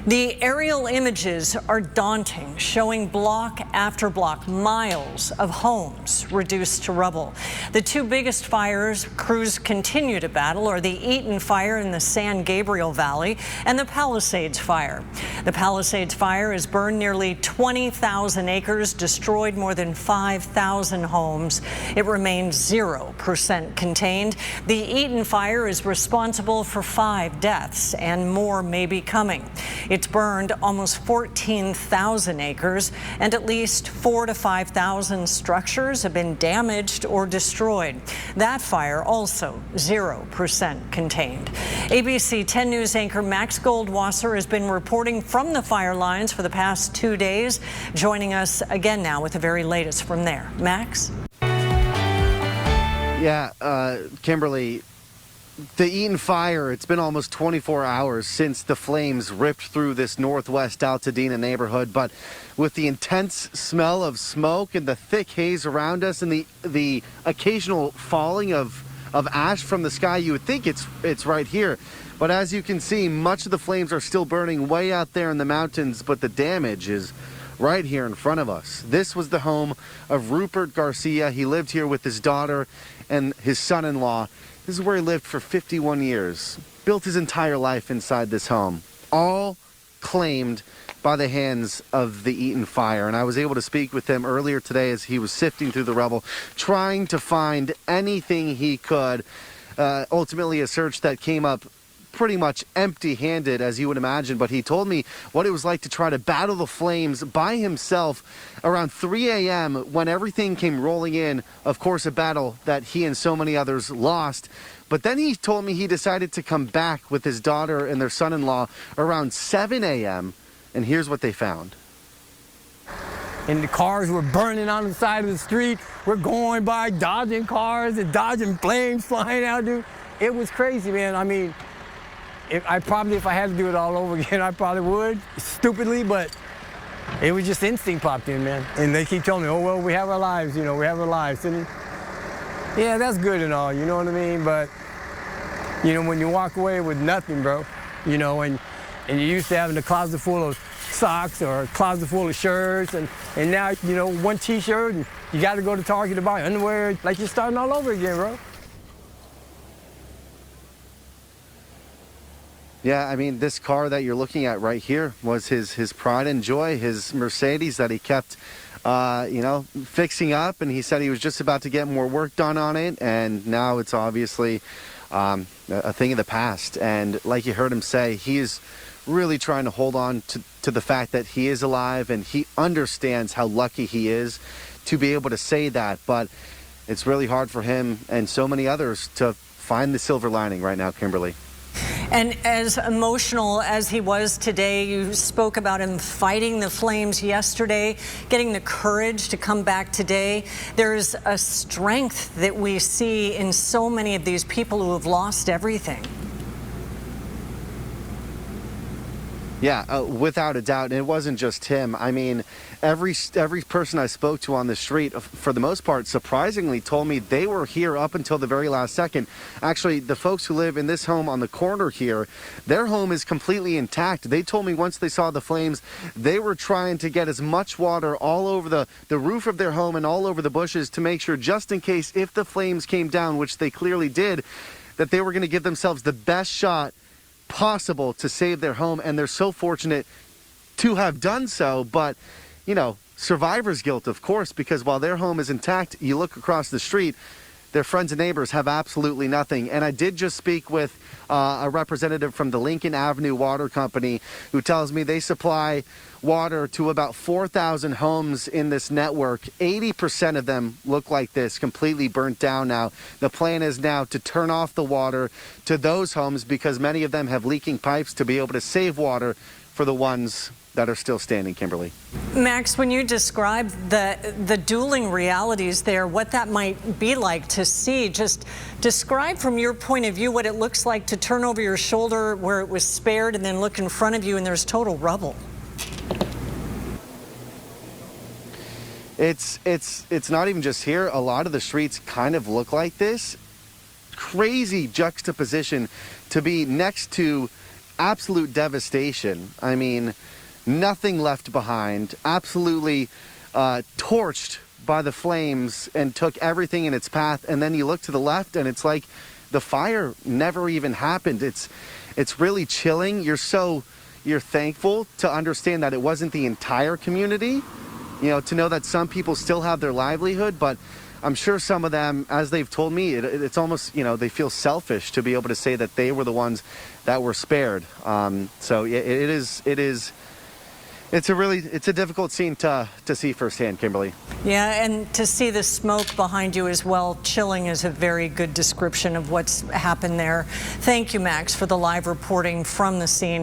The aerial images are daunting, showing block after block, miles of homes reduced to rubble. The two biggest fires crews continue to battle are the Eaton fire in the San Gabriel Valley and the Palisades fire. The Palisades fire has burned nearly 20,000 acres, destroyed more than 5,000 homes. It remains 0% contained. The Eaton fire is responsible for 5 deaths, and more may be coming. It's burned almost 14,000 acres, and at least 4,000 to 5,000 structures have been damaged or destroyed. That fire also 0% contained. ABC 10 News anchor Max Goldwasser has been reporting from the fire lines for the past 2 days, joining us again now with the very latest from there. Max? Yeah, Kimberly, the Eaton fire, it's been almost 24 hours since the flames ripped through this northwest Altadena neighborhood, but with the intense smell of smoke and the thick haze around us and the occasional falling of ash from the sky, you would think it's right here. But as you can see, much of the flames are still burning way out there in the mountains, but the damage is right here in front of us. This was the home of Rupert Garcia. He lived here with his daughter and his son-in-law. This is where he lived for 51 years, built his entire life inside this home, all claimed by the hands of the Eaton fire. And I was able to speak with him earlier today as he was sifting through the rubble, trying to find anything he could. Ultimately, a search that came up pretty much empty-handed, as you would imagine, but he told me what it was like to try to battle the flames by himself around 3 a.m. when everything came rolling in. Of course, a battle that he and so many others lost. But then he told me he decided to come back with his daughter and their son-in-law around 7 a.m. and here's what they found. And the cars were burning on the side of the street. We're going by, dodging cars and dodging flames flying out, dude. It was crazy, man. I mean, if I had to do it all over again, I probably would, stupidly, but it was just instinct popped in, man. And they keep telling me, oh, well, we have our lives, we have our lives. And yeah, that's good and all, you know what I mean? But, when you walk away with nothing, bro, and you're used to having a closet full of socks or a closet full of shirts, and now, one T-shirt, and you got to go to Target to buy underwear, like you're starting all over again, bro. Yeah, I mean, this car that you're looking at right here was his pride and joy, his Mercedes that he kept, fixing up. And he said he was just about to get more work done on it. And now it's obviously a thing of the past. And like you heard him say, he is really trying to hold on to the fact that he is alive. And he understands how lucky he is to be able to say that. But it's really hard for him and so many others to find the silver lining right now, Kimberly. And as emotional as he was today, you spoke about him fighting the flames yesterday, getting the courage to come back today. There's a strength that we see in so many of these people who have lost everything. Yeah, without a doubt. And it wasn't just him. I mean, every person I spoke to on the street, for the most part, surprisingly told me they were here up until the very last second. Actually, the folks who live in this home on the corner here, their home is completely intact. They told me once they saw the flames, they were trying to get as much water all over the roof of their home and all over the bushes to make sure, just in case if the flames came down, which they clearly did, that they were going to give themselves the best shot possible to save their home. And they're so fortunate to have done so. But, survivor's guilt, of course, because while their home is intact, you look across the street, their friends and neighbors have absolutely nothing. And I did just speak with a representative from the Lincoln Avenue Water Company who tells me they supply water to about 4,000 homes in this network. 80% of them look like this, completely burnt down now. The plan is now to turn off the water to those homes because many of them have leaking pipes to be able to save water for the ones that are still standing, Kimberly. Max, when you describe the dueling realities there, what that might be like to see, just describe from your point of view what it looks like to turn over your shoulder where it was spared and then look in front of you and there's total rubble. It's not even just here. A lot of the streets kind of look like this. Crazy juxtaposition to be next to absolute devastation. I mean, nothing left behind, absolutely torched by the flames and took everything in its path. And then you look to the left and it's like the fire never even happened. It's really chilling. You're thankful to understand that it wasn't the entire community, you know, to know that some people still have their livelihood, but I'm sure some of them, as they've told me, it's almost, you know, they feel selfish to be able to say that they were the ones that were spared. So it's a difficult scene to see firsthand, Kimberly. Yeah, and to see the smoke behind you as well, chilling is a very good description of what's happened there. Thank you, Max, for the live reporting from the scene.